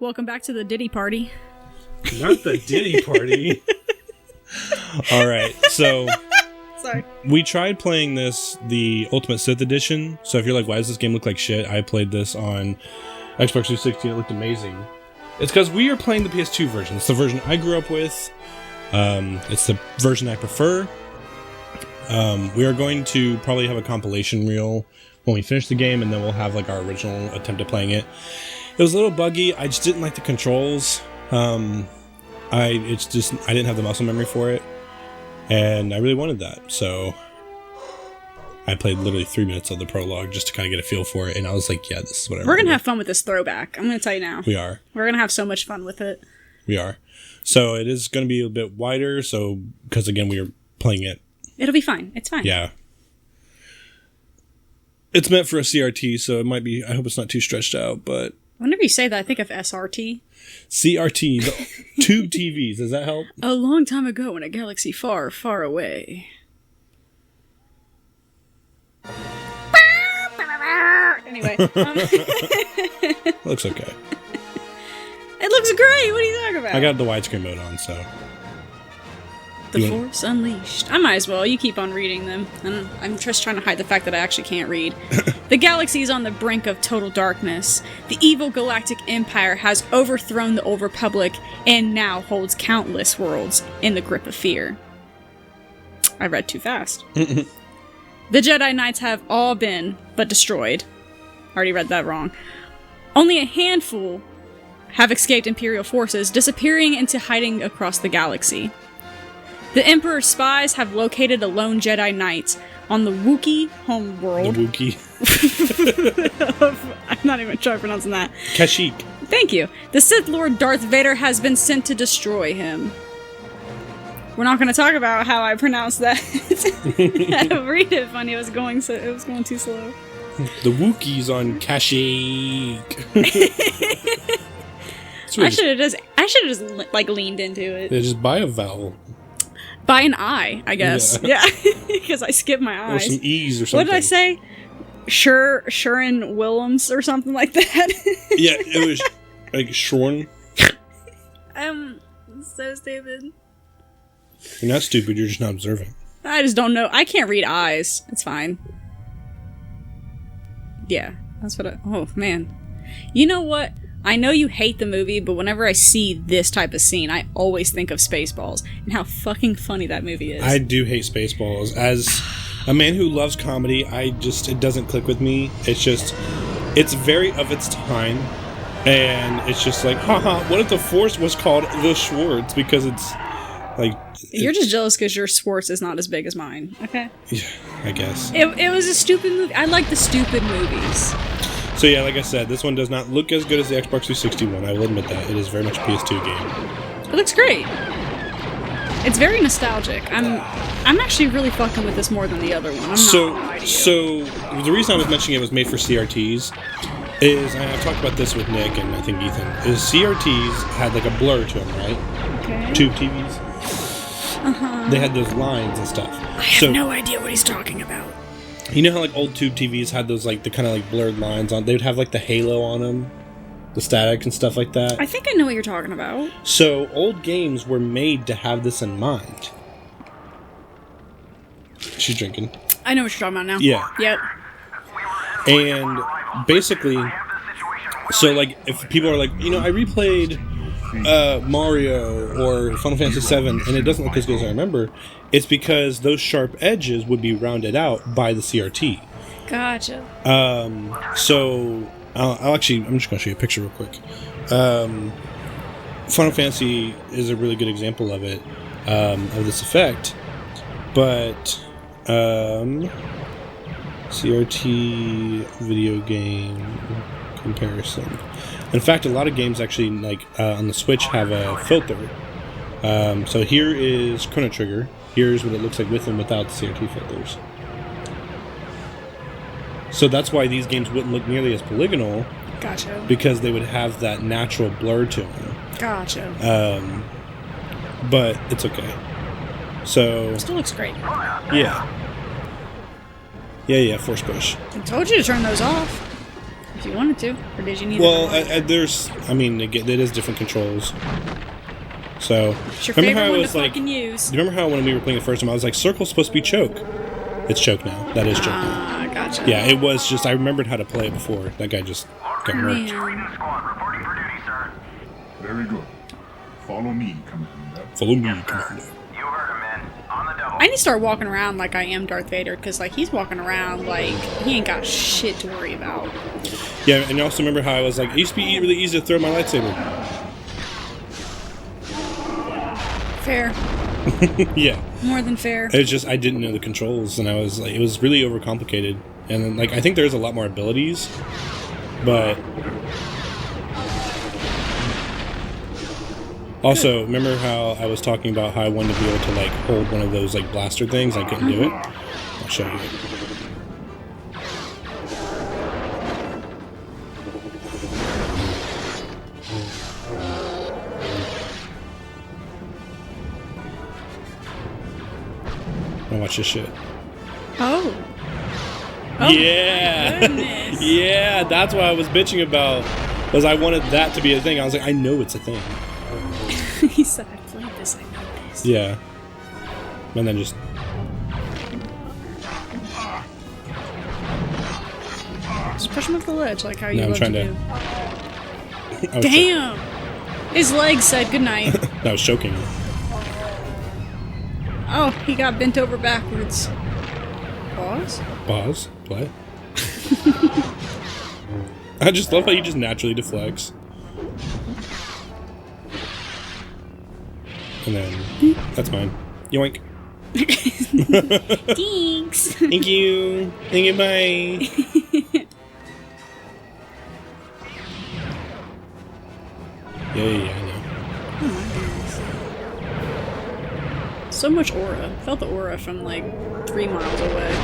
Welcome back to the Diddy Party. Not the Diddy Party. All right, so Sorry. We tried playing the Ultimate Sith Edition. So if you're like, why does this game look like shit? I played this on Xbox 360. It looked amazing. It's because we are playing the PS2 version. It's the version I grew up with. It's the version I prefer. We are going to probably have a compilation reel when we finish the game, and then we'll have like our original attempt at playing it. It was a little buggy. I just didn't like the controls. I didn't have the muscle memory for it, and I really wanted that. So I played literally 3 minutes of the prologue just to kind of get a feel for it, and I was like, yeah, this is what I We're going to have fun with this throwback. I'm going to tell you now. We are. We're going to have so much fun with it. We are. So it is going to be a bit wider, so because again, we are playing it. It'll be fine. It's fine. Yeah. It's meant for a CRT, so it might be, I hope it's not too stretched out, but... Whenever you say that, I think of SRT. CRT, the tube TVs, does that help? A long time ago in a galaxy far, far away. Anyway. Looks okay. It looks great! What are you talking about? I got the widescreen mode on, so... The Force Unleashed. I might as well. You keep on reading them. And I'm just trying to hide the fact that I actually can't read. The galaxy is on the brink of total darkness. The evil galactic empire has overthrown the Old Republic and now holds countless worlds in the grip of fear. I read too fast. The Jedi Knights have all been but destroyed. I already read that wrong. Only a handful have escaped Imperial forces, disappearing into hiding across the galaxy. The Emperor's spies have located a lone Jedi Knight on the Wookiee homeworld. The Wookiee. I'm not even trying to pronounce that. Kashyyyk. Thank you. The Sith Lord Darth Vader has been sent to destroy him. We're not going to talk about how I pronounced that. I read it funny. It was going too slow. The Wookiees on Kashyyyk. I should have just like leaned into it. They just buy a vowel. By an I guess. Yeah, because I skipped my eyes. Or some E's or something. What did I say? Shurin Willems or something like that. Yeah, it was like Shorn. So stupid. You're not stupid, you're just not observant. I just don't know. I can't read eyes. It's fine. Yeah, that's what oh, man. You know what? I know you hate the movie, but whenever I see this type of scene, I always think of Spaceballs and how fucking funny that movie is. I do hate Spaceballs. As a man who loves comedy, it doesn't click with me. It's very of its time, and it's just like, haha, what if the Force was called the Schwartz? Because it's, like... You're just jealous because your Schwartz is not as big as mine, okay? Yeah, I guess. It was a stupid movie. I like the stupid movies. So yeah, like I said, this one does not look as good as the Xbox 360 one. I will admit that. It is very much a PS2 game. It looks great. It's very nostalgic. I'm actually really fucking with this more than the other one. I'm not gonna lie to you. So the reason I was mentioning it was made for CRTs is, and I've talked about this with Nick and I think Ethan, is CRTs had like a blur to them, right? Okay. Tube TVs. Uh-huh. They had those lines and stuff. I have no idea what he's talking about. You know how like old tube TVs had those like the kind of like blurred lines on? They would have like the halo on them, the static and stuff like that. I think I know what you're talking about. So old games were made to have this in mind. She's drinking. I know what you're talking about now. Yeah. Yep. And basically, so like if people are like, you know, I replayed Mario or Final Fantasy VII and it doesn't look as good as I remember, it's because those sharp edges would be rounded out by the CRT. Gotcha. So I'm just going to show you a picture real quick. Final Fantasy is a really good example of it, of this effect, but CRT video game comparison. In fact, a lot of games actually, like on the Switch, have a filter. So here is Chrono Trigger. Here's what it looks like with and without the CRT filters. So that's why these games wouldn't look nearly as polygonal. Gotcha. Because they would have that natural blur to them. Gotcha. But it's okay. So... It still looks great. Yeah. Yeah, force push. I told you to turn those off. If you wanted to, or did you need? Well, there's. I mean, it is different controls. So, it's your favorite one to fucking use. Do you remember how when we were playing the first time, I was like, "Circle's supposed to be choke." It's choke now. That is choke now. Gotcha. Yeah, it was just. I remembered how to play it before. That guy just got murked. Very good. Follow me, Commander. Follow me, Commander. You heard him, man. On the double. I need to start walking around like I am Darth Vader, because like he's walking around like he ain't got shit to worry about. Yeah, and you also remember how I was like, it used to be really easy to throw my lightsaber. Fair. Yeah. More than fair. It's just I didn't know the controls, and I was like, it was really overcomplicated. And then, like, I think there's a lot more abilities, but also remember how I was talking about how I wanted to be able to like hold one of those like blaster things? I couldn't do it. I'll show you. Now watch this shit. Oh, Yeah, my goodness. yeah. That's what I was bitching about. Was I wanted that to be a thing. I was like, I know it's a thing. He said, "I played this. I know this." Yeah. And then just. Just push him off the ledge, like how you No, I'm love trying to to- do. I was Damn! His legs said goodnight. I was choking. Oh, he got bent over backwards. Pause? Pause. Play. I just love how he just naturally deflects. And then that's mine. Yoink. Thanks! Thank you. Thank you. Bye. Yeah, I know. So much aura. Felt the aura from like 3 miles away.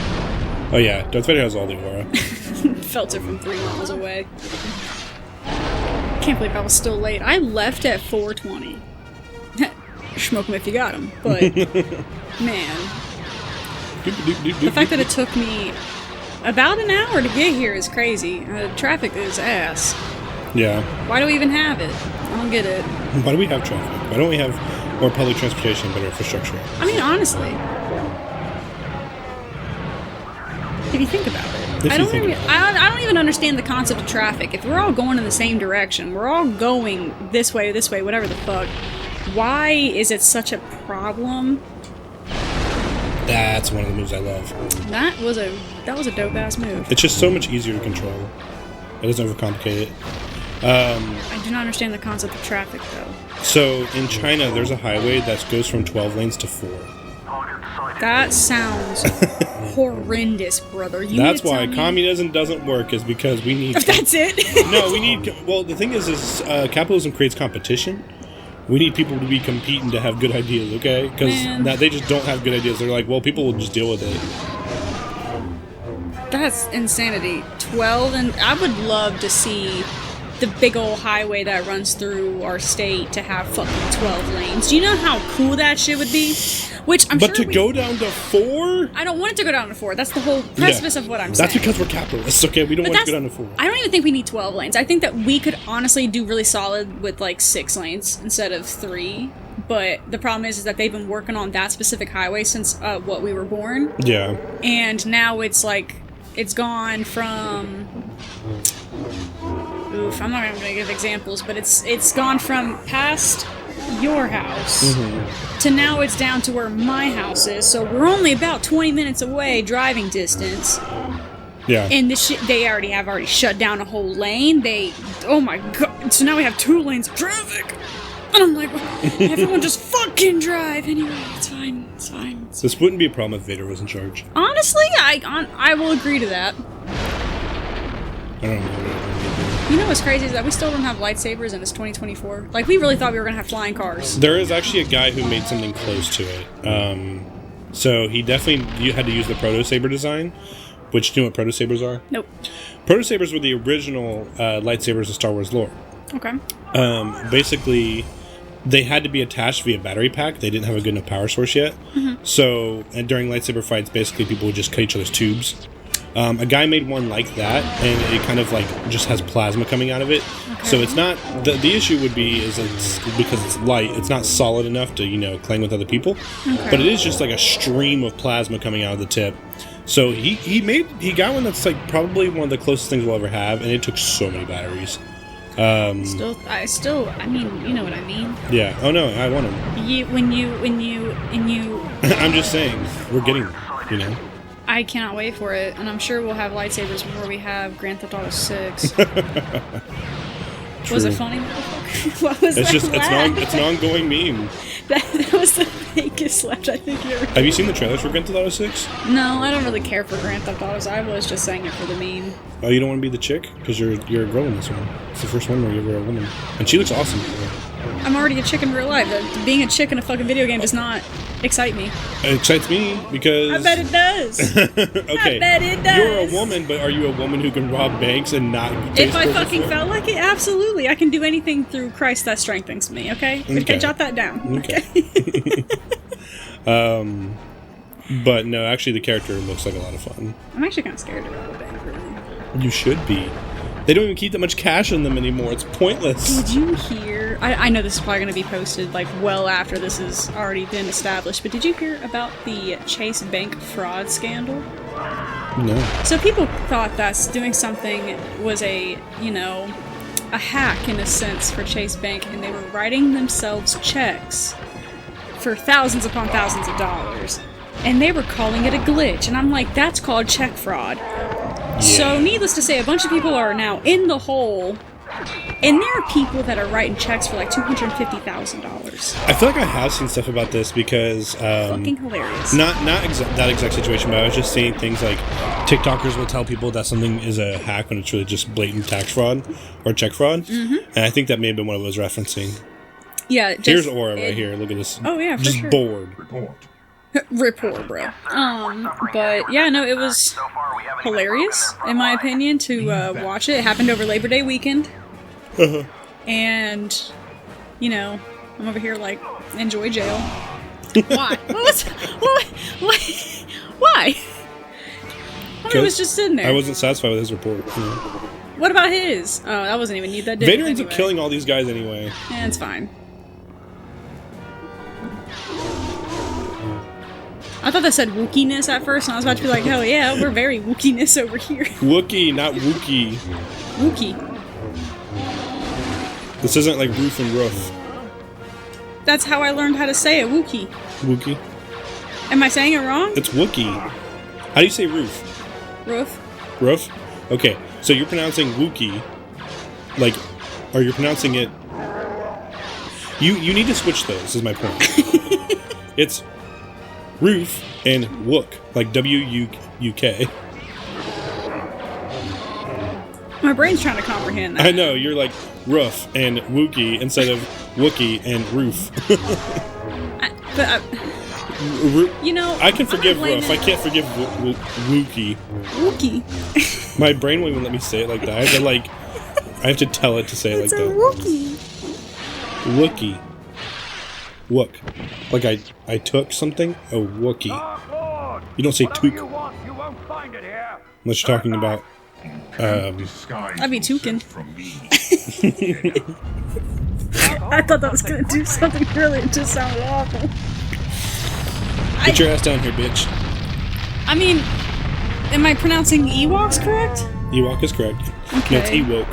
Oh yeah, Darth Vader has all the aura. Felt it from 3 miles away. Can't believe I was still late. I left at 4:20. Smoke them if you got them. But, man. The fact that it took me about an hour to get here is crazy. Traffic is ass. Yeah. Why do we even have it? I don't get it. Why do we have traffic? Why don't we have more public transportation and better infrastructure? I mean, honestly. If you think about it. I don't even understand the concept of traffic. If we're all going in the same direction, we're all going this way, whatever the fuck, why is it such a problem? That's one of the moves I love. That was a dope ass move. It's just so much easier to control. It doesn't overcomplicate it. I do not understand the concept of traffic, though. So in China, there's a highway that goes from 12 lanes to 4. That sounds horrendous, brother. That's why communism doesn't work, is because we need... That's it? No, we need... Well, the thing is capitalism creates competition. We need people to be competing to have good ideas, okay? Because they just don't have good ideas. They're like, well, people will just deal with it. That's insanity. 12, and I would love to see the big old highway that runs through our state to have fucking 12 lanes. Do you know how cool that shit would be? Which I'm But sure to go down to 4? I don't want it to go down to 4. That's the whole precipice of what I'm saying. That's because we're capitalists, okay? We don't want it to go down to 4. I don't even think we need 12 lanes. I think that we could honestly do really solid with like 6 lanes instead of 3. But the problem is that they've been working on that specific highway since what we were born. Yeah. And now it's like, it's gone from... Oof, I'm not even going to give examples, but it's gone from past your house to now it's down to where my house is. So we're only about 20 minutes away driving distance. Yeah. And this shit, they already shut down a whole lane. Oh my god! So now we have 2 lanes of traffic. And I'm like, everyone just fucking drive anyway. It's fine. It's fine. This wouldn't be a problem if Vader was in charge. Honestly, I will agree to that. I don't know. You know what's crazy is that we still don't have lightsabers and it's 2024. Like, we really thought we were gonna have flying cars. There is actually a guy who made something close to it. So he you had to use the proto-saber design, which, do you know what proto-sabers are? Nope. Proto-sabers were the original lightsabers of Star Wars lore. Okay. Basically, they had to be attached via battery pack. They didn't have a good enough power source yet. So, and during lightsaber fights, basically people would just cut each other's tubes. A guy made one like that, and it kind of like just has plasma coming out of it. Okay. So it's not the issue would be is it's because it's light. It's not solid enough to clang with other people, but it is just like a stream of plasma coming out of the tip. So he got one that's like probably one of the closest things we'll ever have, and it took so many batteries. I mean, you know what I mean. Yeah. Oh no, I want them. When you. I'm just saying, we're getting them. I cannot wait for it, and I'm sure we'll have lightsabers before we have Grand Theft Auto 6. Was it funny, motherfucker? What was that? It's an ongoing meme. That was the fakest laugh I think you ever Have you seen the trailers for Grand Theft Auto 6? No, I don't really care for Grand Theft Autos. I was just saying it for the meme. Oh, you don't want to be the chick? Because you're a girl in this one. It's the first one where you're a woman. And she looks awesome. I'm already a chick in real life. Being a chick in a fucking video game does not excite me. It excites me because... I bet it does. Okay. I bet it does. You're a woman, but are you a woman who can rob banks and not... If I fucking felt like it, absolutely. I can do anything through Christ that strengthens me, okay? Okay, jot that down. Okay. But no, actually the character looks like a lot of fun. I'm actually kind of scared to rob a bank, really. You should be. They don't even keep that much cash in them anymore. It's pointless. Did you hear... I know this is probably going to be posted, like, well after this has already been established, but did you hear about the Chase Bank fraud scandal? No. So people thought that doing something was a hack, in a sense, for Chase Bank, and they were writing themselves checks for thousands upon thousands of dollars. And they were calling it a glitch. And I'm like, that's called check fraud. Yeah. So, needless to say, a bunch of people are now in the hole. And there are people that are writing checks for like $250,000. I feel like I have seen stuff about this because... fucking hilarious. Not that exact situation, but I was just seeing things like TikTokers will tell people that something is a hack when it's really just blatant tax fraud or check fraud. Mm-hmm. And I think that may have been what it was referencing. Yeah. Here's Aura right here. Look at this. Oh, yeah, for just sure. bored. Report, bro. But yeah, no, it was hilarious, in my opinion, to watch it. It happened over Labor Day weekend. Uh-huh. And, I'm over here like, enjoy jail. Why? Why? I was just sitting there. I wasn't satisfied with his report. What about his? Oh, that wasn't even you. That did. Vader ends up killing all these guys anyway. Yeah, it's fine. I thought that said Wookie'ness at first, and I was about to be like, hell yeah, we're very Wookie'ness over here. Wookie, not Wookie. Wookie. This isn't like roof and roof. That's how I learned how to say it, Wookie. Wookie? Am I saying it wrong? It's Wookie. How do you say roof? Roof. Roof? Okay, so you're pronouncing Wookie, like, or you're pronouncing it... You need to switch those, is my point. It's roof and wook, like W-U-K. My brain's trying to comprehend that. I know, you're like roof and Wookie instead of Wookie and roof. I can forgive roof. I can't forgive Wookie. Wookie. My brain won't even let me say it like that. I have to tell it to say it like that. Wookie. Wookie. Wook. Like I took something? A Wookie. You don't say took. Unless you're talking about... I'd be toucan. I thought that was gonna do something really, it just sounded awful. Get your ass down here, bitch. I mean, am I pronouncing Ewoks correct? Ewok is correct. Okay. No, it's Ewok.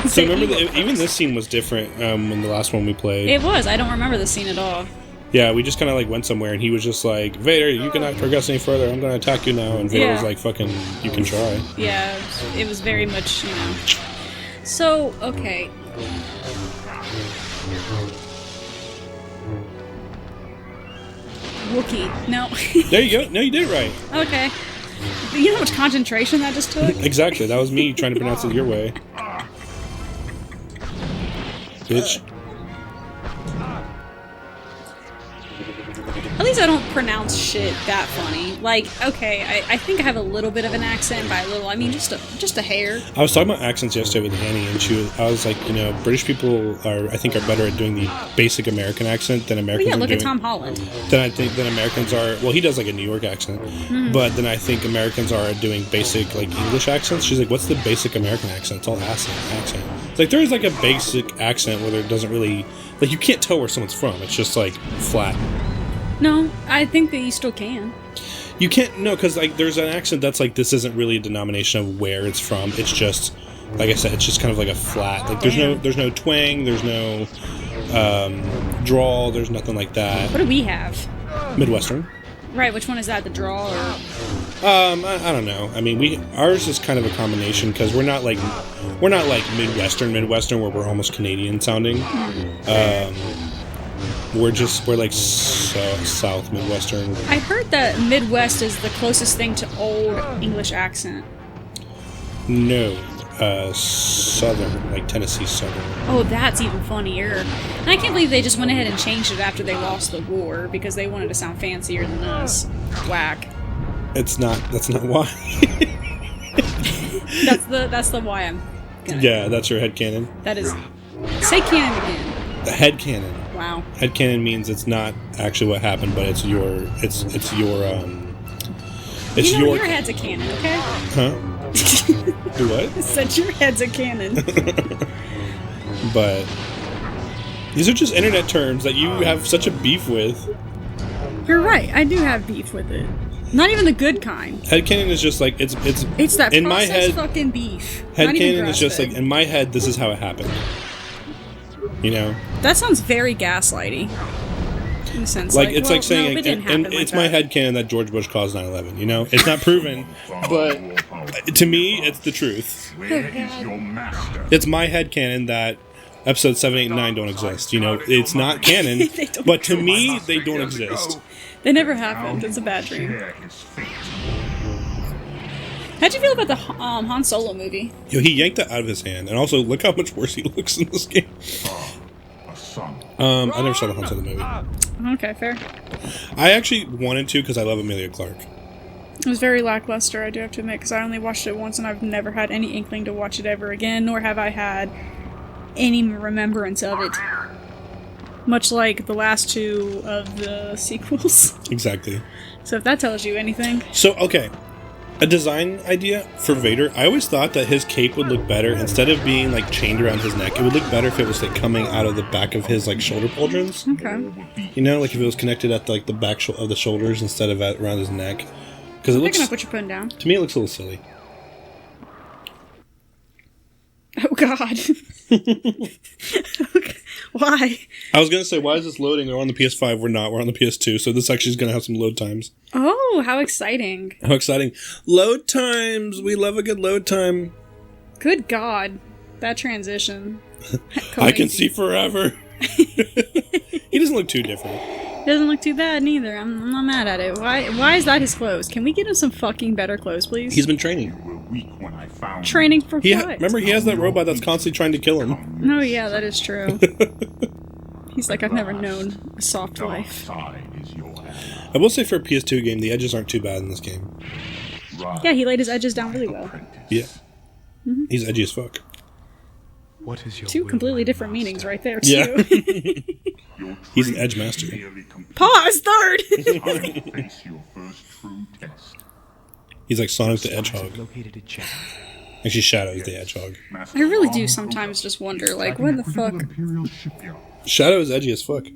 So remember, even this scene was different when the last one we played. It was. I don't remember the scene at all. Yeah, we just kind of like went somewhere, and he was just like, Vader, you cannot progress any further. I'm going to attack you now. And Vader was like, fucking, you can try. Yeah, it was very much, So, okay. Wookie. No. There you go. No, you did it right. Okay. You know how much concentration that just took? Exactly. That was me trying to pronounce it your way. Bitch. At least I don't pronounce shit that funny. Like, okay, I think I have a little bit of an accent. By a little, I mean just a hair. I was talking about accents yesterday with Annie, and I was like, British people are better at doing the basic American accent than Americans. Well, yeah, look are at Tom Holland. Than Americans are. Well, he does like a New York accent, but then I think Americans are doing basic like English accents. She's like, what's the basic American accent? It's all accent. It's like there is like a basic accent where there doesn't really like you can't tell where someone's from. It's just like flat. No, I think that you still can. You can't, no, because like there's an accent that's like this isn't really a denomination of where it's from. It's just, like I said, it's just kind of like a flat. Like there's no twang, there's no drawl, there's nothing like that. What do we have? Midwestern. Right. Which one is that? The drawl or? I don't know. I mean, ours is kind of a combination because we're not like Midwestern where we're almost Canadian sounding. We're like South Midwestern. I heard that Midwest is the closest thing to old English accent. No, Southern, like Tennessee Southern. Oh, that's even funnier. And I can't believe they just went ahead and changed it after they lost the war because they wanted to sound fancier than us. Whack. That's not why. that's the why I'm gonna. Yeah, that's your headcanon. That is. Say canon again. The headcanon. Wow. Headcanon means it's not actually what happened, but it's your your head's a cannon, okay? Huh? Do what? I said your head's a cannon. But these are just internet terms that you have such a beef with. You're right. I do have beef with it. Not even the good kind. Headcanon is just like it's that in my head. Fucking beef. Headcanon is just like in my head. This is how it happened. That sounds very gaslighty. In a sense, like it's like saying, no, and it's my headcanon that George Bush caused 9/11. It's not proven, but to me, it's the truth. Where is your master? It's my headcanon that episodes 7, 8, and 9 don't exist. It's not canon, but to me, they don't exist. They never happened. It's a bad dream. How'd you feel about the Han Solo movie? He yanked that out of his hand, and also look how much worse he looks in this game. I never saw the Han Solo movie. Okay, fair. I actually wanted to because I love Emilia Clarke. It was very lackluster, I do have to admit, because I only watched it once and I've never had any inkling to watch it ever again, nor have I had any remembrance of it. Much like the last two of the sequels. Exactly. So if that tells you anything. So, okay. A design idea for Vader. I always thought that his cape would look better instead of being like chained around his neck. It would look better if it was like coming out of the back of his like shoulder pauldrons. Okay. Like if it was connected at like the back of the shoulders instead of around his neck. Because it looks. Picking up what you're putting down. To me, it looks a little silly. Oh God. Okay. Why? I was gonna say, why is this loading? We're on the PS5. We're not. We're on the PS2. So this actually is gonna have some load times. Oh, how exciting! How exciting! Load times. We love a good load time. Good God, that transition. I can see forever. He doesn't look too different. He doesn't look too bad neither. I'm not mad at it. Why is that his clothes? Can we get him some fucking better clothes, please? He's been training. Training for what? Remember, he has that robot that's constantly trying to kill him. Oh yeah, that is true. He's like, I've never known a soft life. I will say for a PS2 game, the edges aren't too bad in this game. Yeah, he laid his edges down really well. Yeah. Mm-hmm. He's edgy as fuck. What is your Two completely different meanings right there, too. Yeah. He's an edge master. Pause, third! He's like Sonic the Hedgehog. Actually, Shadow's the Hedgehog. I really do sometimes just wonder, like, what the fuck? Shadow is edgy as fuck.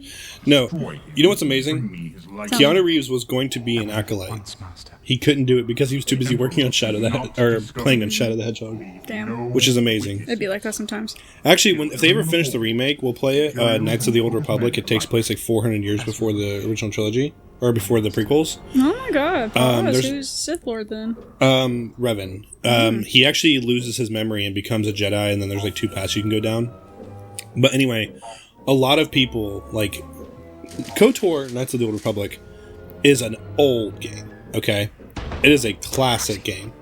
No, you know what's amazing? Keanu Reeves was going to be an acolyte. He couldn't do it because he was too busy working on playing on Shadow the Hedgehog. Damn. Which is amazing. It'd be like that sometimes. Actually, if they ever finish the remake, we'll play it. Knights of the Old Republic. It takes place like 400 years before the original trilogy. Or before the prequels. Oh my god. Who's Sith Lord then? Revan. He actually loses his memory and becomes a Jedi, and then there's like two paths you can go down. But anyway, a lot of people, like, KOTOR, Knights of the Old Republic, is an old game, okay? It is a classic game.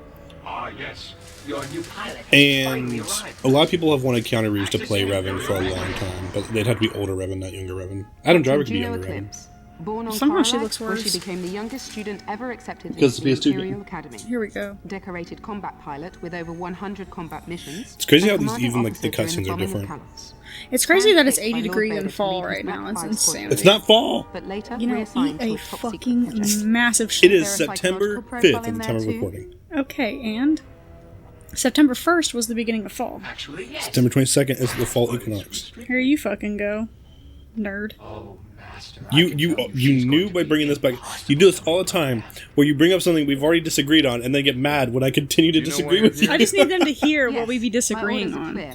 Yes. Your new pilot. And a lot of people have wanted Keanu Reeves to play Revan for a long time, but they'd have to be older Revan, not younger Revan. Adam Driver could be younger Revan. Born on Somehow she Karnak, looks where she worse. became the youngest student ever accepted Because into the it's a PS2 Imperial game. Academy. Here we go. Decorated combat pilot with over 100 combat missions. It's crazy and how these commanding even, like, the officer during cutscenes are bombing of different. Kalos. It's crazy that it's Handpicked 80 by Lord degrees Vader in to fall lead his right now. It's Black insanity. Squadron. It's not fall. But later You know, reassigned eat to a a top secret fucking project. massive It shit. is Is there a September psychological 5th profile at in the there time of too? recording. Okay, and September 1st was the beginning of fall. Actually, yes. September 22nd is the fall equinox. Here you fucking go, nerd. Oh, master. You knew by bringing this back. You do this all the time, where you bring up something we've already disagreed on, and then get mad when I continue to You know disagree why with you. I'm I just need them to hear Yes, what we be my disagreeing orders are on. clear.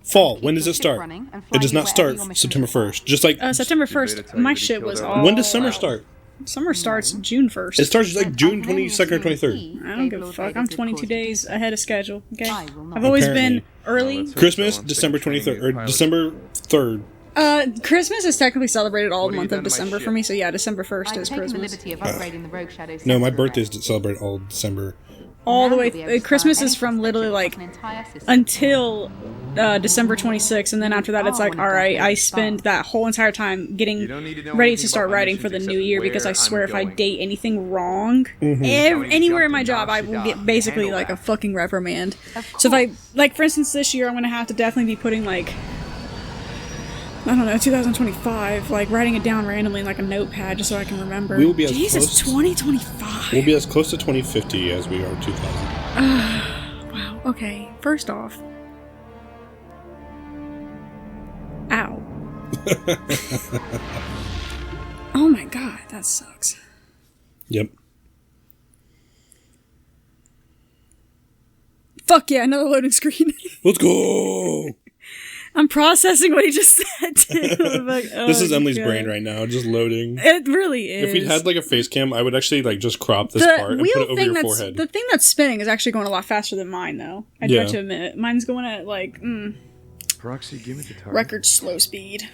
Fall. Keep When does your it ship start? running and It does fly not you start wherever your mission September requires. 1st. Just like September You made 1st, it tell you my that he shit killed was our- all. when does summer out. start? Summer starts June 1st. It starts like And June unnamed 22nd or human 23rd. being I don't gave give a Lord fuck. Vader I'm good 22 cause to days do ahead of schedule. Okay, I will not. I've always Apparently. been early. Let's hope Christmas, so. I'm December sick of training 23rd, new or pilots. December 3rd. Christmas is technically celebrated all What have month you of done to my December ship? for me. So yeah, December 1st I've is taken the Christmas. liberty of upgrading the Rogue Shadow No, my sensor birthday's array. celebrate all December. All the Now way. you'll be able to Christmas start is any from literally like an entire system. until December 26th, and then after that, it's like, all right, I spend that whole entire time You getting don't need to know ready anything to start about my writing for the missions new except year because I where swear I'm if I going. date anything wrong, Mm-hmm. anywhere in my Jump job, to I knock will shit get off. basically Handle like a that. fucking reprimand. Of So if I, course. like, for instance, this year I'm gonna have to definitely be putting like, I don't know, 2025, like writing it down randomly in like a notepad just so I can remember. We will be as Jesus, close- 2025. We'll be as close to 2050 as we are 2000. Wow. Okay. First off. Ow. Oh my god, that sucks. Yep. Fuck yeah, another loading screen. Let's go! I'm processing what he just said too. I'm like, oh This is Emily's God. brain right now, just loading. It really is. If we had like a face cam, I would actually like just crop this the part and wheel put it over thing your that's forehead. the thing that's spinning is actually going a lot faster than mine though. I Yeah. have to admit, mine's going at like Proxy, give me the target. record slow speed.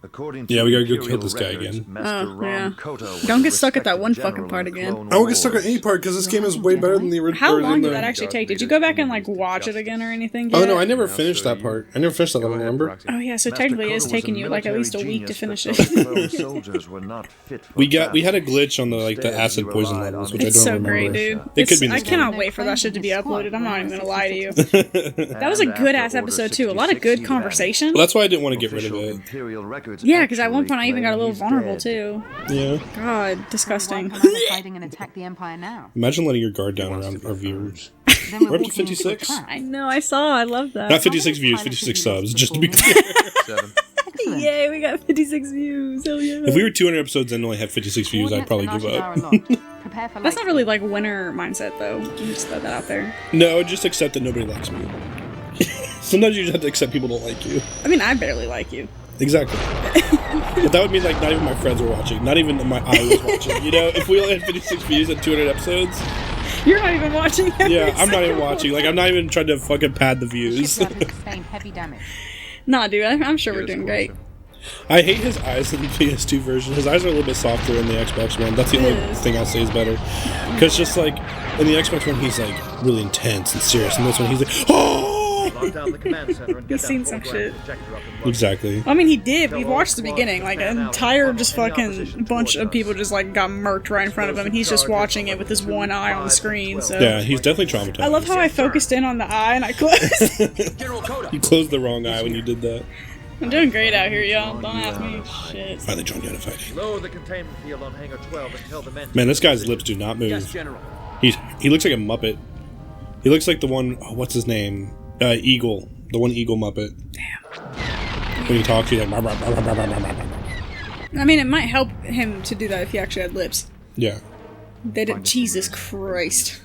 According to Yeah, we gotta go Imperial kill this guy records, again. Master Oh, yeah. Ron Kota was Don't a get stuck at that respected one fucking general part in the again. Clone I won't get stuck on Wars. any part because this game is way better than the original. How long did that actually take? Did you go back and like watch it again or anything? Oh yet? no, I never Now, finished so that part. I never finished that Go level, ahead, remember? Proxy. Oh yeah, so Master technically Kota it's was taking a you like at military least a week to genius finish that it. thought his own soldiers were not fit for We had a battle. glitch on the like the Instead, acid he poison relied levels, on which I It's don't so remember. great, dude. It could be in I this cannot game. wait for that shit to be uploaded. I'm not even gonna lie to you. That That was a And good after ass Order episode too. A lot of 66, good he ran. conversation. Well, that's why I didn't want to get rid of Official it. Imperial records Yeah, because at one actually point I even got a claim little he's vulnerable dead. too. Yeah. God, disgusting. Why commander hiding and attack the Empire now? Imagine letting your guard down around our viewers. Then we're We're up to walking into a 56. trap. I know, I saw, I love that. Not 56 views, Pilot 56 should be subs, lost just to be before clear. 7. Excellent. Yay, we got 56 views. Hell yeah. If we were 200 episodes and only had 56 views, I'd probably give Coordinates up. and archers are unlocked. Prepare for That's not light really speed. like winner mindset though. Let me just throw that out there. No, just accept that nobody likes me. Sometimes you just have to accept people don't like you. I mean, I barely like you. Exactly. But that would mean like not even my friends were watching. Not even I was watching. You know, if we only had 56 views and 200 episodes, You're not even watching. yeah, I'm not even watching. Like, I'm not even trying to fucking pad the views. Ship weapons sustain heavy damage. Nah, dude, I'm sure we're Get us doing great. closer. I hate his eyes in the PS2 version. His eyes are a little bit softer in the Xbox One. That's the only Yes. thing I'll say is better. Because just like in the Xbox One, he's like really intense and serious, and this one he's like, oh, Lock down the command center and He's get seen that some hologram shit. projector up and running. exactly. I mean, he did. We watched the beginning. Like, an entire just fucking bunch of people just, like, got murked right in front of him, and he's just watching it with his one eye on the screen, so... Yeah, he's definitely traumatized. I love how I focused in on the eye and I closed. General Kota. You closed the wrong eye when you did that. I'm doing great out here, y'all. Don't ask me shit. Finally joined you in a fighting. Lower the containment field on hangar 12 and tell the men. Man, this guy's lips do not move. General. He looks like a Muppet. He looks like the one. Oh, what's his name? Eagle. The one Eagle Muppet. Damn. When he talks, he's like. "Bah, bah, bah, bah, bah, bah, bah, bah." I mean, it might help him to do that if he actually had lips. Yeah. They did. Jesus Christ.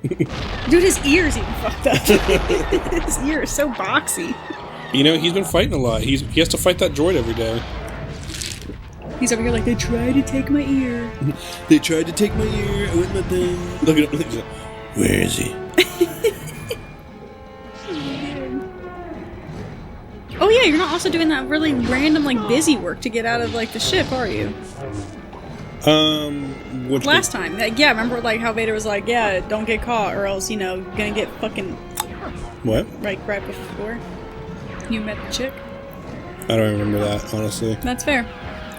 Dude, his ear's even fucked up. His ear is so boxy. You know, he's been fighting a lot. He has to fight that droid every day. He's over here like, they tried to take my ear. They tried to take my ear. I wouldn't let them. Look at him. He's like, where is he? Oh yeah, you're not also doing that really random, like, busy work to get out of, like, the ship, are you? Which Last time. Like, yeah, remember, like, how Vader was like, yeah, don't get caught or else, you know, gonna get fucking, What? like, right before you met the chick. I don't remember that, honestly. That's fair.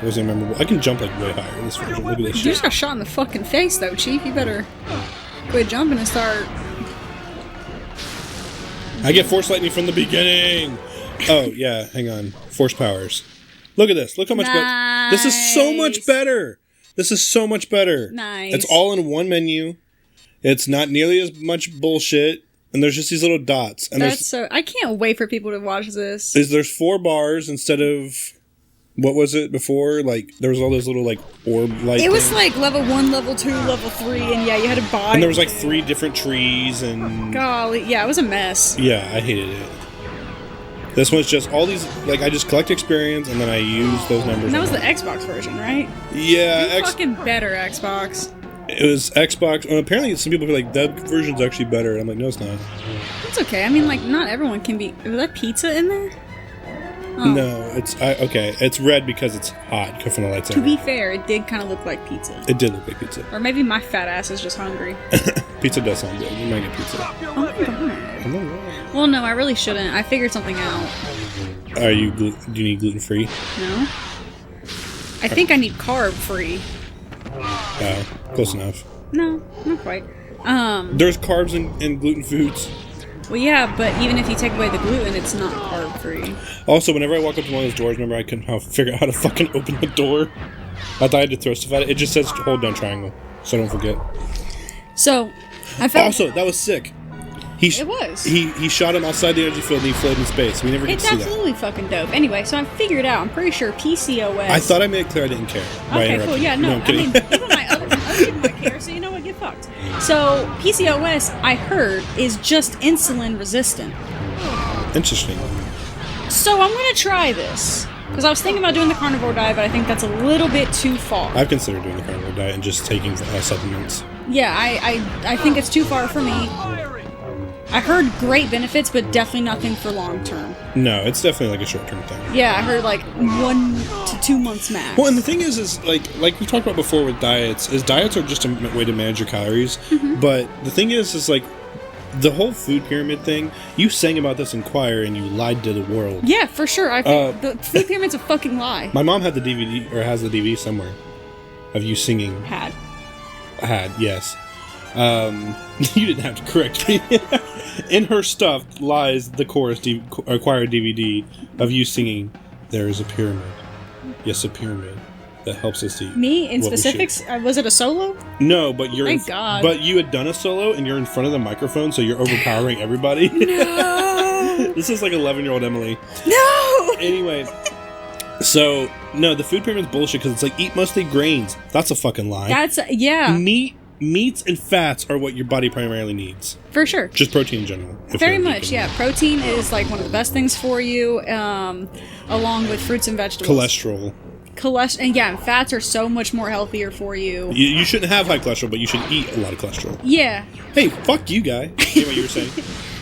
It wasn't memorable. I can jump like way higher in this version. Look at this You shit. just got shot in the fucking face, though, Chief. You better quit jumping and start. I get force lightning from the beginning. Oh yeah, hang on. Force powers. Look at this. Look how much better. This is so much better. This is so much better. Nice. It's all in one menu. It's not nearly as much bullshit. And there's just these little dots. And That's so. I can't wait for people to watch this. there's 4 bars instead of what was it before? Like there was all those little like orb light. It was things. like level 1, level 2, level 3, and yeah, you had to buy. And there was like 3 different trees and Golly, yeah, it was a mess. yeah, I hated it. This one's just all these like I just collect experience and then I use those numbers. And that was the Xbox version, right? Yeah, Fucking better Xbox. it was Xbox. Well, apparently, some people are like that version's actually better. I'm like, no, it's not. It's okay. I mean, like, not everyone can be. Was that pizza in there? Oh. No, it's okay. It's red because it's hot from the lights. To be fair, it did kind of look like pizza. it did look like pizza. Or maybe my fat ass is just hungry. Pizza does sound good. You might get pizza. Oh my god. Well, no, I really shouldn't. I figured something out. Are you? Do you need gluten free? No? I think I need carb free. Close enough. No, not quite. There's carbs in gluten foods. Well, yeah, but even if you take away the gluten, it's not carb free. Also, whenever I walk up to one of those doors, remember I couldn't figure out how to fucking open the door. I thought I had to throw stuff at it. It just says hold down triangle, so don't forget. So, I felt. Also, that was sick. It was. He shot him outside the energy field and he floated in space. We never get It's to see that. absolutely fucking dope. Anyway, so I figured out. I'm pretty sure PCOS. I thought I made it clear I didn't care. Okay, cool. Yeah, no. I'm I kidding. mean, even my other people might care, so you know what? Get fucked. So, PCOS, I heard, is just insulin resistant. Interesting. So, I'm going to try this. Because I was thinking about doing the carnivore diet, but I think that's a little bit too far. I've considered doing the carnivore diet and just taking supplements. Yeah, I think it's too far for me. I heard great benefits, but definitely nothing for long term. No, it's definitely like a short-term thing. Yeah, I heard like 1 to 2 months max. Well, and the thing is like we talked about before with diets, is diets are just a way to manage your calories. Mm-hmm. But the thing is like the whole food pyramid thing. You sang about this in choir and you lied to the world. Yeah, for sure. I think the food pyramid's a fucking lie. My mom had the DVD or has the DVD somewhere of you singing. Had, Yes. You didn't have to correct me. In her stuff lies the choir DVD of you singing, "There is a pyramid." Yes, a pyramid that helps us eat. Me in what we specifics? Was it a solo? No, but you're. Thank God. But you had done a solo, and you're in front of the microphone, so you're overpowering everybody. No. This is like 11-year-old Emily. No. Anyway, so no, the food pyramid's bullshit because it's like eat mostly grains. That's a fucking lie. That's yeah, Meats and fats are what your body primarily needs. for sure. Just protein in general. if Very you're a much, vegan. yeah. Protein is like one of the best things for you, along with fruits and vegetables. Cholesterol. And yeah, and fats are so much more healthier for you. You shouldn't have high cholesterol, but you should eat a lot of cholesterol. Yeah. Hey, fuck you, guy. Hear what you were saying?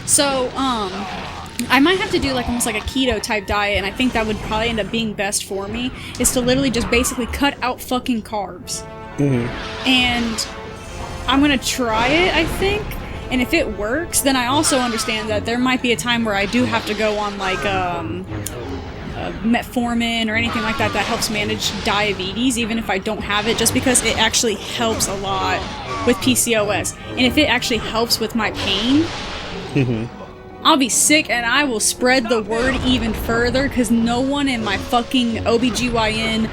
So, I might have to do like almost like a keto type diet, and I think that would probably end up being best for me, is to literally just basically cut out fucking carbs. Mm-hmm. And I'm gonna try it, I think. And if it works, then I also understand that there might be a time where I do have to go on like metformin or anything like that helps manage diabetes, even if I don't have it, just because it actually helps a lot with PCOS. And if it actually helps with my pain, I'll be sick and I will spread the word even further, because no one in my fucking OBGYN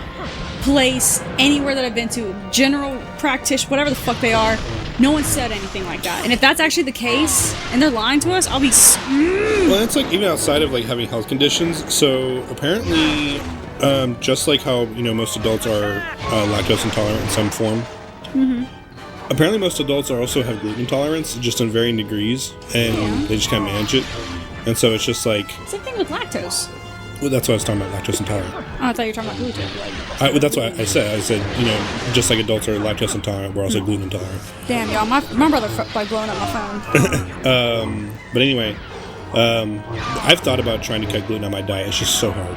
place, anywhere that I've been to, general practice, whatever the fuck they are, no one said anything like that. And if that's actually the case, and they're lying to us, I'll be Well, that's like even outside of like having health conditions. So apparently, just like how most adults are lactose intolerant in some form. Mm-hmm. Apparently, most adults also have gluten intolerance, just in varying degrees, and they just kind of manage it. And so it's just like same thing with lactose. well, that's what I was talking about, lactose intolerant. Oh, I thought you were talking about gluten. Well, that's what I said. I said, just like adults are lactose intolerant, we're also gluten intolerant. Damn, y'all, my brother like blowing up my phone. But anyway, I've thought about trying to cut gluten on my diet. It's just so hard.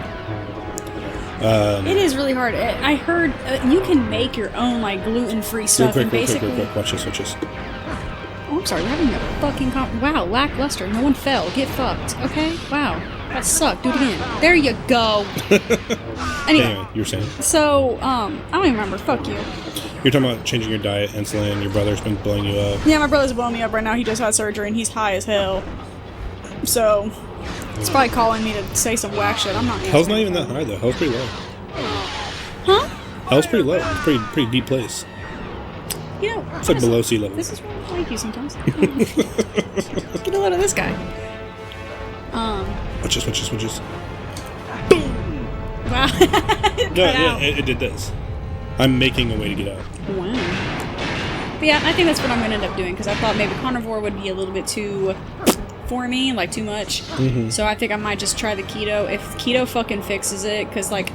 It is really hard. I heard you can make your own like gluten-free stuff, Real and quick. basically. Watch this. Oh, I'm sorry. We're having a fucking wow, lackluster. No one fell. Get fucked. Okay. Wow. That sucked. Do it again. There you go. Anyway, you were saying. So, I don't even remember. Fuck you. You're talking about changing your diet, insulin. Your brother's been blowing you up. Yeah, my brother's blowing me up right now. He just had surgery and he's high as hell. So, it's probably calling me to say some whack shit. I'm not. Hell's not even that high though. Hell's pretty low. Huh? Hell's pretty low. It's pretty deep place. You know, It's like below sea level. This is why I like you sometimes. Get a load of this guy. Switches. Wow. It did this. I'm making a way to get out. Wow. But yeah, I think that's what I'm going to end up doing, because I thought maybe carnivore would be a little bit too for me, like too much. So I think I might just try the keto. If keto fucking fixes it, because like,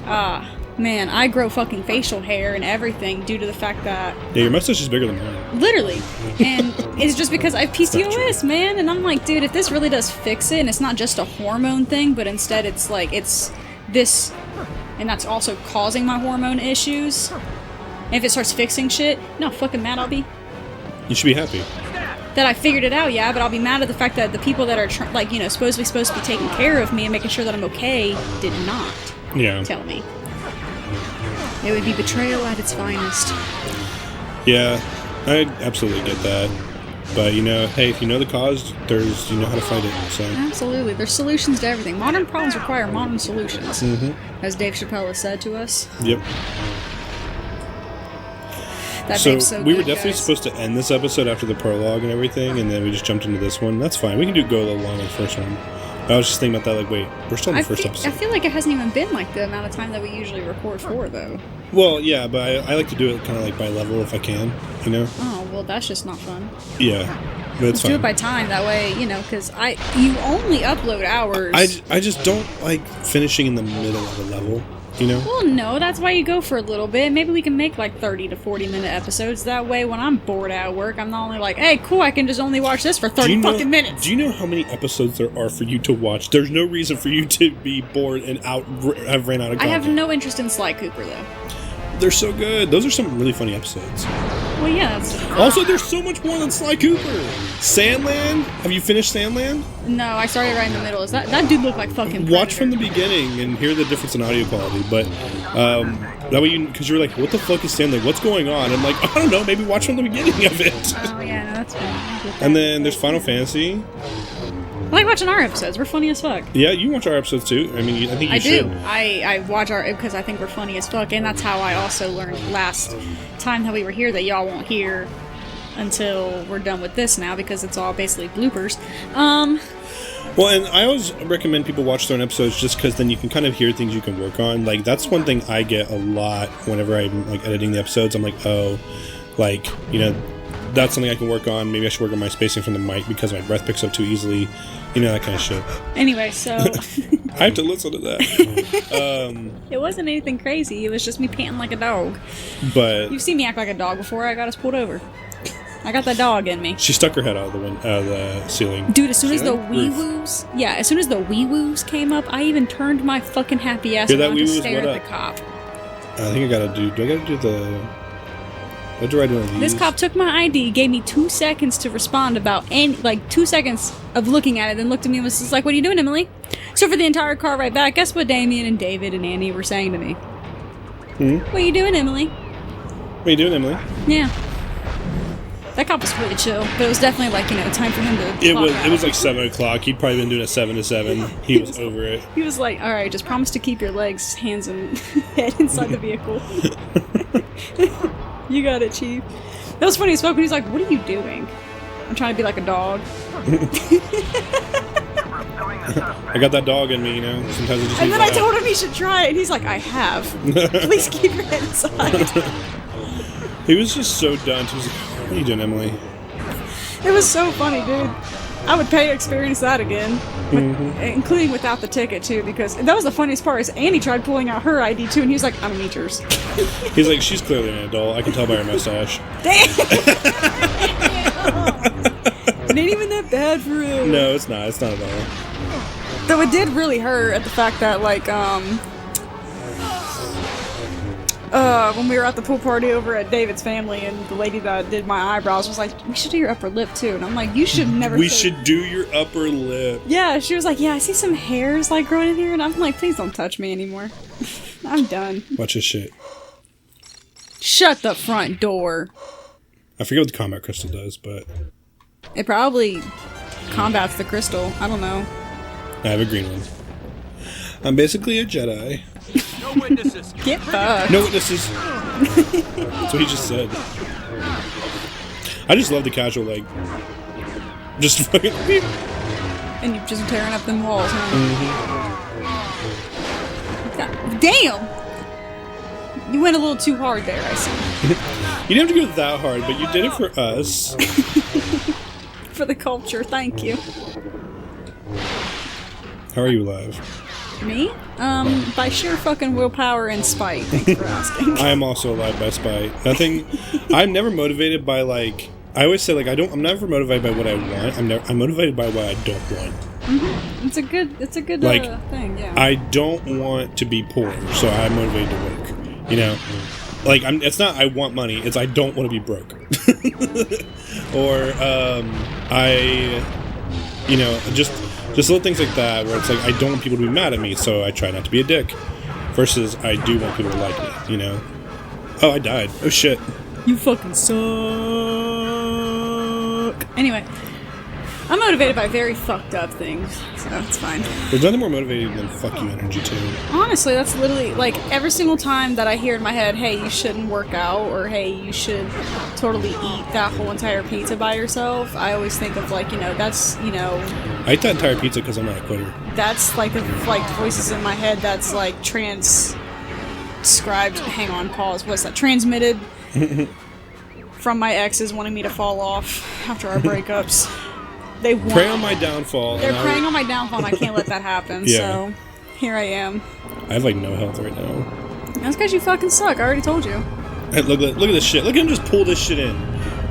man, I grow fucking facial hair and everything due to the fact that... Yeah, your mustache is bigger than mine. Literally. And it's just because I have PCOS, man. And I'm like, dude, if this really does fix it, and it's not just a hormone thing, but instead it's like, it's this... And that's also causing my hormone issues. And if it starts fixing shit, you know how fucking mad I'll be? You should be happy. That I figured it out, yeah, but I'll be mad at the fact that the people that are, supposedly supposed to be taking care of me and making sure that I'm okay did not tell me. It would be betrayal at its finest. Yeah, I absolutely get that. But, hey, if you know the cause, you know how to fight it, so... Absolutely. There's solutions to everything. Modern problems require modern solutions. As Dave Chappelle has said to us. Yep. That so we were definitely supposed to end this episode after the prologue and everything, and then we just jumped into this one. That's fine. We can go a little long on the first one. I was just thinking about that, like, wait, we're still in the first episode. I feel like it hasn't even been like the amount of time that we usually record for, though. Well, yeah, but I like to do it kind of like by level if I can, Oh, well, that's just not fun. Yeah, but it's fine. Do it by time, that way, because you only upload hours. I just don't like finishing in the middle of a level, Well, no, that's why you go for a little bit. Maybe we can make like 30 to 40 minute episodes. That way, when I'm bored at work, I'm not only like, hey, cool, I can just only watch this for 30 fucking minutes. Do you know how many episodes there are for you to watch? There's no reason for you to be bored and have ran out of content. I have no interest in Sly Cooper, though. They're so good. Those are some really funny episodes. Well, yeah. That's... Also, there's so much more than Sly Cooper. Sandland? Have you finished Sandland? No, I started right in the middle. Is that dude look like fucking Watch from the beginning and hear the difference in audio quality. But that way, because you're like, what the fuck is Sandland? What's going on? I'm like, I don't know. Maybe watch from the beginning of it. Oh yeah, no, that's fine. And then there's Final Fantasy. I like watching our episodes. We're funny as fuck. Yeah, you watch our episodes too. I mean, I think you should. I watch our because I think we're funny as fuck, and that's how I also learned last time that we were here that y'all won't hear until we're done with this now because it's all basically bloopers. Well, and I always recommend people watch their own episodes just because then you can kind of hear things you can work on. Like, that's one thing I get a lot whenever I'm like editing the episodes. I'm like, oh, like, that's something I can work on. Maybe I should work on my spacing from the mic because my breath picks up too easily. That kind of shit. Anyway, so... I have to listen to that. It wasn't anything crazy. It was just me panting like a dog. But... You've seen me act like a dog before. I got us pulled over. I got that dog in me. She stuck her head out of the ceiling. Dude, as soon as the wee-woos... Yeah, as soon as the wee-woos came up, I even turned my fucking happy ass around to stare at the cop. I think do I gotta do the... What do I do with these? This cop took my ID, gave me 2 seconds to respond about 2 seconds of looking at it, then looked at me and was just like, what are you doing, Emily? So for the entire car ride back, guess what Damien and David and Annie were saying to me? What are you doing, Emily? What are you doing, Emily? Yeah. That cop was really chill, but it was definitely time for him to It was like 7 o'clock. He'd probably been doing it 7 to 7. He was over it. He was like, alright, just promise to keep your legs, hands, and head inside the vehicle. You got it, Chief. That was funny as fuck when he's like, what are you doing? I'm trying to be like a dog. I got that dog in me, Sometimes it just and then I told him he should try it, and he's like, I have. Please keep your head inside. He was just so done. He was like, what are you doing, Emily? It was so funny, dude. I would pay to experience that again. Including without the ticket, too, because that was the funniest part is Annie tried pulling out her ID, too, and he was like, I don't need yours. He's like, she's clearly an adult. I can tell by her mustache. Damn! It ain't even that bad for him. No, it's not. It's not at all. Though it did really hurt at the fact that, when we were at the pool party over at David's family, and the lady that did my eyebrows was like, "We should do your upper lip too," and I'm like, "You should never." We should do your upper lip. Yeah, she was like, "Yeah, I see some hairs like growing in here," and I'm like, "Please don't touch me anymore. I'm done." Watch this shit. Shut the front door. I forget what the combat crystal does, but It probably combats the crystal. I don't know. I have a green one. I'm basically a Jedi. No witnesses. Get fucked. No witnesses. That's what he just said. I just love the casual, like, just fucking. And you're just tearing up them walls, huh? Mm-hmm. God damn! You went a little too hard there, I see. You didn't have to go that hard, but you did it for us. For the culture, thank you. How are you alive? Me? By sheer fucking willpower and spite. Thanks for asking. I am also alive by spite. Nothing. I'm never motivated by, like. I always say, like, I'm never motivated by what I want. I'm motivated by what I don't want. Mm-hmm. It's a good like, thing. Yeah. I don't want to be poor, so I'm motivated to work. You know, like it's not I want money; it's I don't want to be broke. Or you know, just little things like that where it's like I don't want people to be mad at me, so I try not to be a dick. Versus I do want people to like me. You know. Oh, I died. Oh shit. You fucking suck. Anyway, I'm motivated by very fucked up things, so it's fine. There's nothing more motivating than fuck you energy too. Honestly, that's literally, like, every single time that I hear in my head, hey, you shouldn't work out, or hey, you should totally eat that whole entire pizza by yourself, I always think of, like, you know, that's, you know... I ate that entire pizza because I'm not a quitter. That's, like, the voices in my head that's, like, transcribed... Hang on, pause. What's that? Transmitted from my exes wanting me to fall off after our breakups. They want... Prey on my downfall. They're preying on my downfall, and I can't let that happen, Yeah. so... Here I am. I have, like, no health right now. That's because you fucking suck. I already told you. Hey, look at this shit. Look at him just pull this shit in.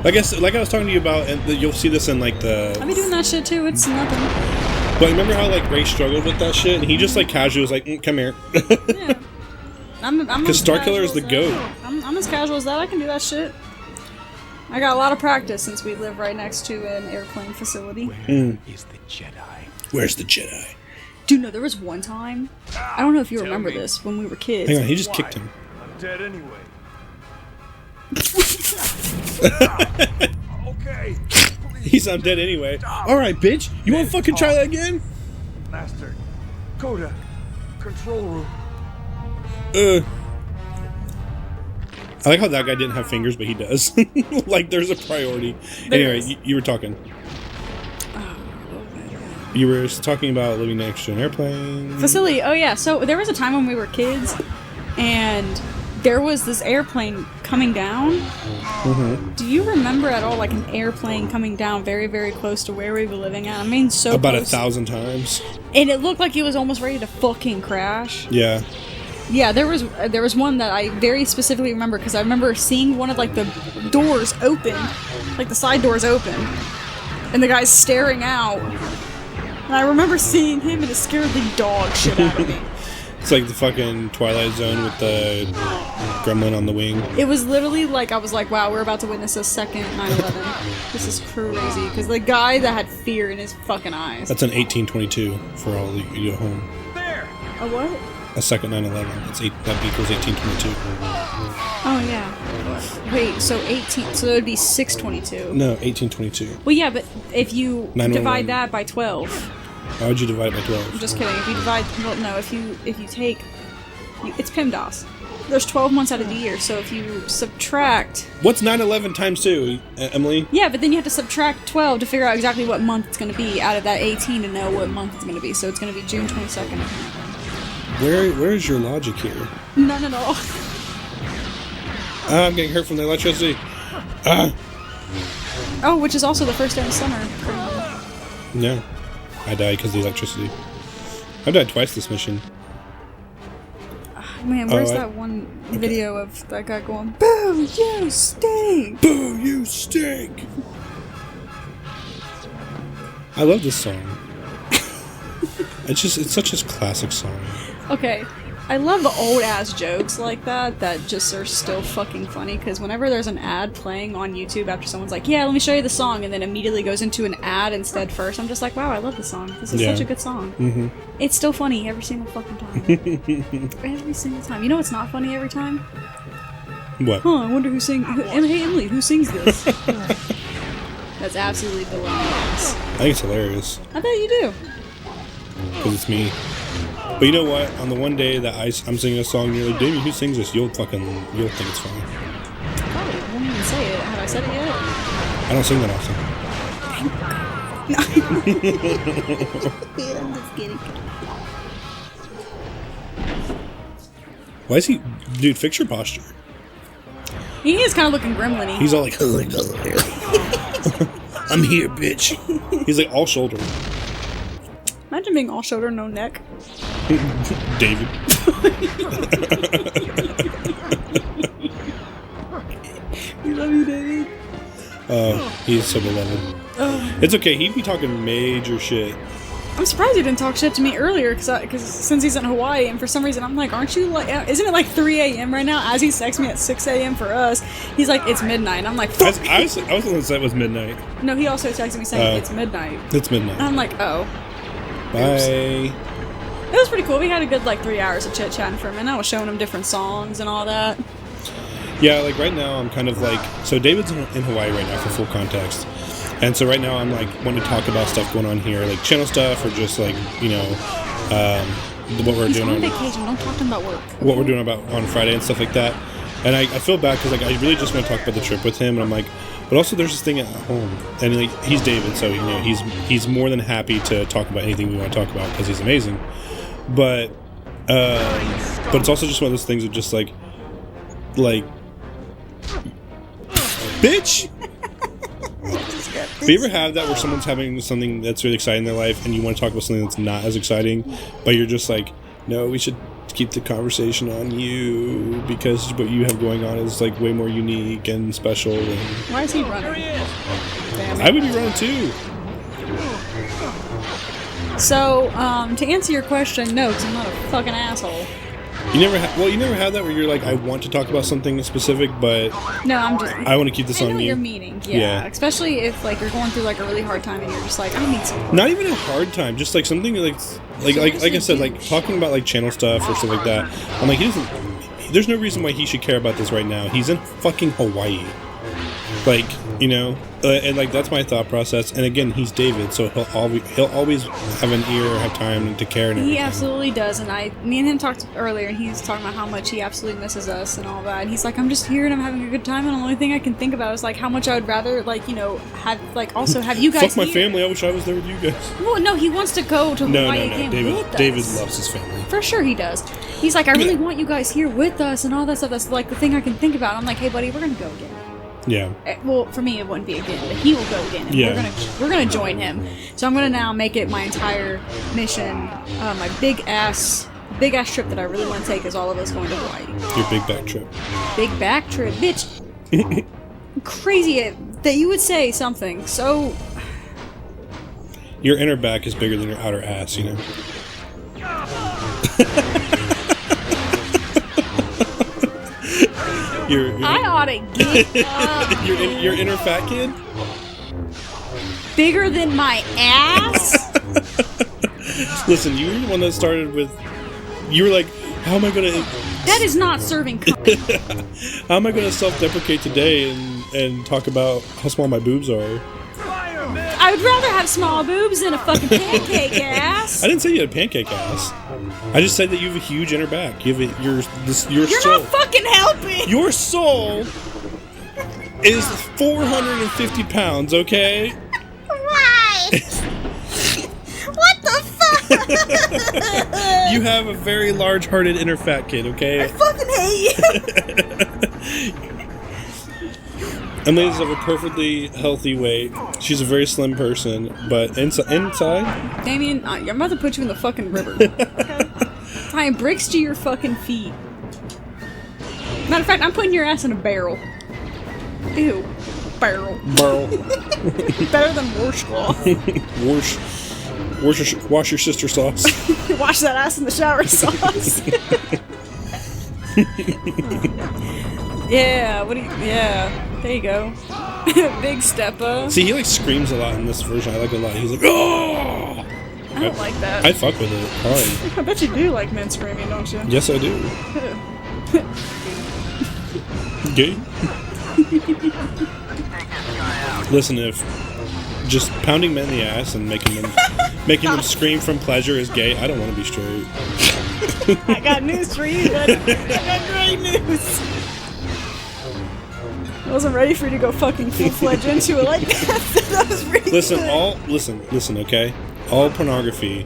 Like I was talking to you about, and you'll see this in, like, the... I be doing that shit, too. It's nothing. But remember how, like, Ray struggled with that shit? And he just, like, casually was like, come here. Yeah. I'm Because Starkiller is the goat. I'm as casual as that. I can do that shit. I got a lot of practice since we live right next to an airplane facility. Is the Jedi? Where's the Jedi? Dude, no, there was one time. I don't know if you remember this when we were kids. Hang on, he just kicked him. I'm dead anyway. Okay. He's I'm dead anyway. Alright, bitch. You wanna fucking try that again? Master. Coda. Control room. I like how that guy didn't have fingers, but he does. Like, there's a priority. Anyway, you were talking. You were talking about living next to an airplane. Facility. Oh, yeah. So there was a time when we were kids, and there was this airplane coming down. Mm-hmm. Do you remember at all, like, an airplane coming down very, very close to where we were living at? I mean, so about close. 1,000 times. And it looked like it was almost ready to fucking crash. Yeah. Yeah, there was one that I very specifically remember, because I remember seeing one of, like, the doors open, like the side doors open, and the guy's staring out. And I remember seeing him, and it scared the dog shit out of me. It's like the fucking Twilight Zone with the gremlin on the wing. It was literally like, I was like, wow, we're about to witness a second 9/11. This is crazy. Because the guy that had fear in his fucking eyes. That's an 1822 for all you at home. There. A what? A second 9/11. That equals 1822. Oh, yeah. Wait, so 18, so it would be 622. No, 1822. Well, yeah, but if you 9/11. divide that by 12... Why would you divide it by 12? I'm just kidding. If you divide... Well, no, if you take... It's PEMDAS. There's 12 months out of the year, so if you subtract... What's 9/11 times 2, Emily? Yeah, but then you have to subtract 12 to figure out exactly what month it's going to be out of that 18 to know what month it's going to be. So it's going to be June 22nd. Where's your logic here? None at all. I'm getting hurt from the electricity. Oh, which is also the first day of summer. No. I died because of the electricity. I've died twice this mission. Man, where's that one video of that guy going, "Boo, you stink! Boo, you stink!" I love this song. It's such a classic song. Okay, I love the old ass jokes like that just are still fucking funny, because whenever there's an ad playing on YouTube after someone's like, yeah, let me show you the song, and then immediately goes into an ad instead first, I'm just like, wow, I love this song. This is such a good song. Mm-hmm. It's still funny every single fucking time. Every single time. You know what's not funny every time? What? Huh, I wonder who sings... Hey, Emily, who sings this? That's absolutely hilarious. I think it's hilarious. I bet you do. Because it's me. But you know what? On the one day that I'm singing a song, and you're like, Damien, who sings this? You'll think it's funny. Probably won't even say it. Have I said it yet? I don't sing that often. I'm just kidding. Why is he... Dude, fix your posture. He is kind of looking gremlin-y. He's all like, I'm here, bitch. He's like all shoulder. Imagine being all shoulder, no neck. David. We love you, David. He's so beloved. It's okay, he'd be talking major shit. I'm surprised he didn't talk shit to me earlier, because since he's in Hawaii, and for some reason I'm like, aren't you like, isn't it like 3 a.m. right now? As he texts me at 6 a.m. for us, he's like, it's midnight. And I'm like, fuck. I was the one that said it was midnight. No, he also texted me saying it's midnight. It's midnight. And I'm like, oh. Bye. It was pretty cool. We had a good like 3 hours of chit chatting for him, and I was showing him different songs and all that. Yeah, like right now I'm kind of like, so David's in Hawaii right now for full context. And so right now I'm like wanting to talk about stuff going on here, like channel stuff, or just like, you know, what we're doing on vacation. Don't talk to him about work. What we're doing about on Friday and stuff like that. And I feel bad because like I really just want to talk about the trip with him, and I'm like, but also there's this thing at home, and like he's David, so you know he's more than happy to talk about anything we want to talk about because he's amazing. But it's also just one of those things of just like bitch. Do you ever have that where someone's having something that's really exciting in their life and you want to talk about something that's not as exciting, but you're just like, no, we should keep the conversation on you because what you have going on is like way more unique and special. And why is he running? Damn it. I would be running too. So, to answer your question, no, because I'm not a fucking asshole. You never had that where you're like, I want to talk about something specific, but no, I want to keep this on you. I know you. what you're meaning, yeah. Especially if like you're going through like a really hard time and you're just like, I need some. Not even a hard time, just like something like I said, like talking about like channel stuff or stuff like that. I'm like, there's no reason why he should care about this right now. He's in fucking Hawaii, like, you know, and like that's my thought process. And again, he's David, so he'll always have an ear, have time to care and everything. He absolutely does, and me and him talked earlier, and he was talking about how much he absolutely misses us and all that. And he's like, I'm just here and I'm having a good time, and the only thing I can think about is like how much I would rather like, you know, have like also have you guys. Fuck my here. family. I wish I was there with you guys. Well, no, he wants to go to Hawaii No. again with us. David loves his family. For sure he does. He's like, I really want you guys here with us and all that stuff. That's like the thing I can think about. I'm like, hey buddy, we're gonna go again. Yeah. Well, for me, it wouldn't be again, but he will go again. And yeah. We're gonna join him. So I'm gonna now make it my entire mission, my big ass trip that I really want to take is all of us going to Hawaii. Your big back trip. Big back trip, bitch. Crazy that you would say something so. Your inner back is bigger than your outer ass, you know. I ought to get up. your inner fat kid? Bigger than my ass? Listen, you were the one that started with... You were like, how am I going to... That is not serving company. How am I going to self-deprecate today and talk about how small my boobs are? I would rather have small boobs than a fucking pancake ass. I didn't say you had a pancake ass. I just said that you have a huge inner back. You have your You're soul. not fucking helping. Your soul is 450 pounds, okay? Why? What the fuck? You have a very large-hearted inner fat kid, okay? I fucking hate you. Emily's of a perfectly healthy weight. She's a very slim person, but inside... Damien, I'm about to put you in the fucking river. Okay? Tying bricks to your fucking feet. Matter of fact, I'm putting your ass in a barrel. Ew. Barrel. Barrel. Better than washcloth. Wash. Wash your sister sauce. Wash that ass in the shower sauce. Yeah, there you go. Big stepper. See, he like screams a lot in this version. I like it a lot. He's like, oh! I don't like that. I fuck with it. Hard. I bet you do like men screaming, don't you? Yes, I do. Gay? Listen, if just pounding men in the ass and making them scream from pleasure is gay, I don't want to be straight. I got news for you, buddy. I got great news. I wasn't ready for you to go fucking full-fledged into it like that. That was really good. Listen, okay? All pornography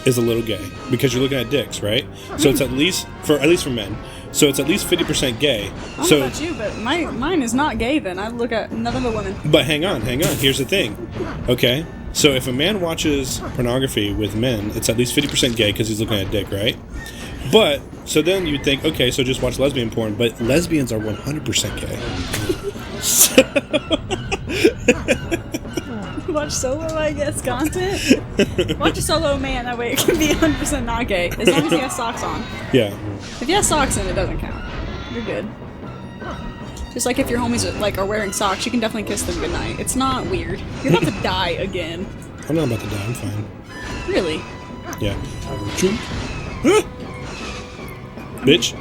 is a little gay because you're looking at dicks, right? So it's at least for men. So it's at least 50% gay. I don't know about you, but mine is not gay then. I look at none of the women. But hang on. Here's the thing. Okay? So if a man watches pornography with men, it's at least 50% gay because he's looking at dick, right? But, so then you'd think, okay, so just watch lesbian porn, but lesbians are 100% gay. Watch solo, I guess, content? Watch a solo man, that way it can be 100% not gay, as long as he has socks on. Yeah. If he has socks in, it doesn't count. You're good. Just like if your homies are wearing socks, you can definitely kiss them goodnight. It's not weird. You're about to die again. I'm not about to die, I'm fine. Really? Yeah. Bitch.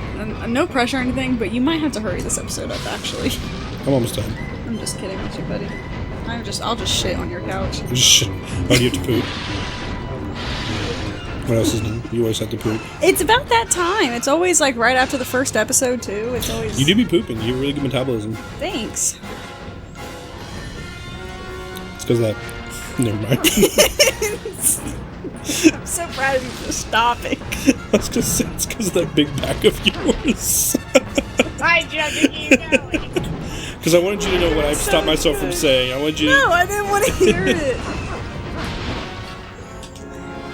No pressure or anything, but you might have to hurry this episode up, actually. I'm almost done. I'm just kidding with you, buddy. I'll just shit on your couch. Just shit. Oh, you have to poop. What else is new? You always have to poop. It's about that time. It's always like right after the first episode, tue. It's always... You do be pooping. You have really good metabolism. Thanks. It's because of that... Never mind. I'm so proud of you for stopping. I was gonna say it's because of that big back of yours. I just keep going. Because I wanted you to know what I've stopped myself from saying. I wanted you to... No, I didn't want to hear it.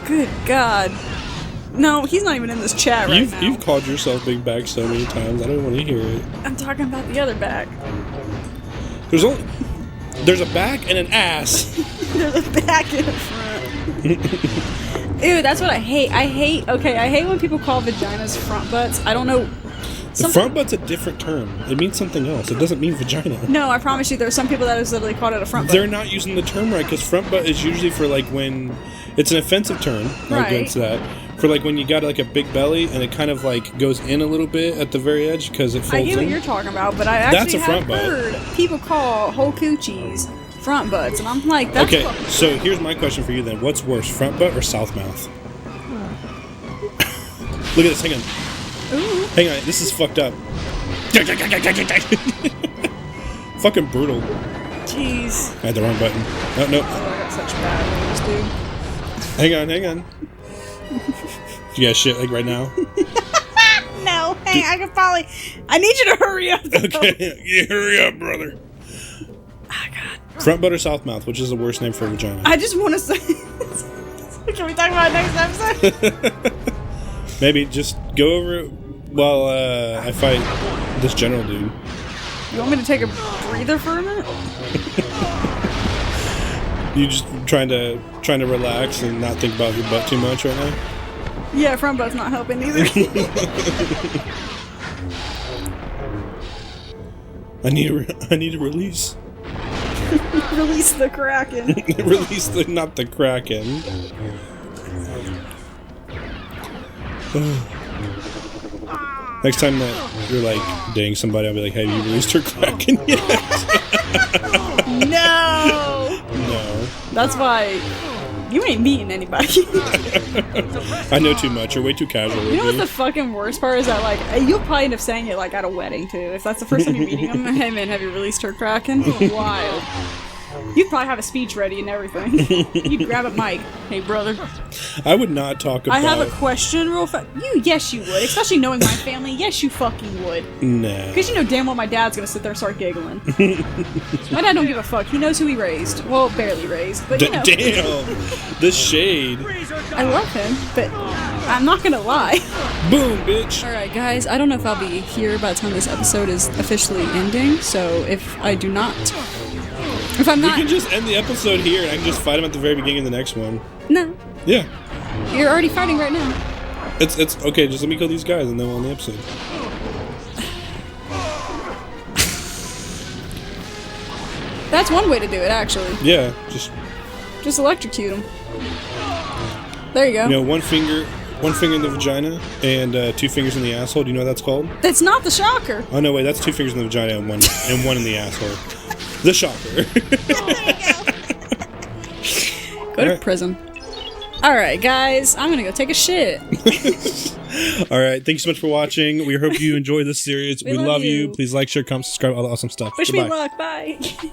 Good God. No, he's not even in this chat right now. You've called yourself big back so many times. I don't want to hear it. I'm talking about the other back. There's a back and an ass. There's a back and a front. Ew, that's what I hate. I hate when people call vaginas front butts. I don't know. The front butt's a different term. It means something else. It doesn't mean vagina. No, I promise you, there's some people that has literally called it a front butt. They're not using the term right, because front butt is usually for like when... It's an offensive term. I'll go into that. For like when you got like a big belly and it kind of like goes in a little bit at the very edge because it folds in. I get what you're talking about, but I actually have heard people call whole coochies front butts, and I'm like, that's... Okay, so here's my question for you then. What's worse, front butt or south mouth? Look at this, hang on. Ooh. Hang on, this is fucked up. Fucking brutal. Jeez. I had the wrong button. No. Oh, I got such bad news, dude. Hang on. You guys shit like right now? No, hey, I can probably... I need you to hurry up, though. Okay, yeah, hurry up, brother. Oh, God. Front butt or south mouth, which is the worst name for a vagina? I just want to say... Can we talk about it next episode? Maybe just go over it while I fight this general dude. You want me to take a breather for a minute? You just trying to relax and not think about your butt too much right now? Yeah, front butt's not helping either. I need a release. Release the Kraken. Release not the Kraken. Next time that you're like dating somebody, I'll be like, "Have you released her Kraken yet?" No. That's why you ain't meeting anybody. I know too much. You're way too casual. You know what the fucking worst part is? That like you'll probably end up saying it like at a wedding too. If that's the first time you're meeting them, hey man, have you released her Kraken? Wild. You'd probably have a speech ready and everything. You'd grab a mic. Hey, brother. I would not talk about... I have a question real fast. Yes, you would. Especially knowing my family. Yes, you fucking would. Nah. Because you know damn well my dad's going to sit there and start giggling. My dad don't give a fuck. He knows who he raised. Well, barely raised. But, you know. Damn. The shade. I love him, but I'm not going to lie. Boom, bitch. Alright, guys. I don't know if I'll be here by the time this episode is officially ending. So if I do not... If I'm not... We can just end the episode here and I can just fight him at the very beginning of the next one. No. Yeah. You're already fighting right now. It's okay, just let me kill these guys and then we'll end the episode. That's one way to do it, actually. Yeah, Just electrocute them. There you go. you know, one finger in the vagina and 2 fingers in the asshole. Do you know what that's called? That's not the shocker. Oh no, wait, that's 2 fingers in the vagina and one in the asshole. The shocker. Go to prison. Alright, guys, I'm gonna go take a shit. Alright, thank you so much for watching. We hope you enjoyed this series. We We love love you. you. Please like, share, comment, subscribe, all the awesome stuff. Wish me Goodbye. luck. Bye.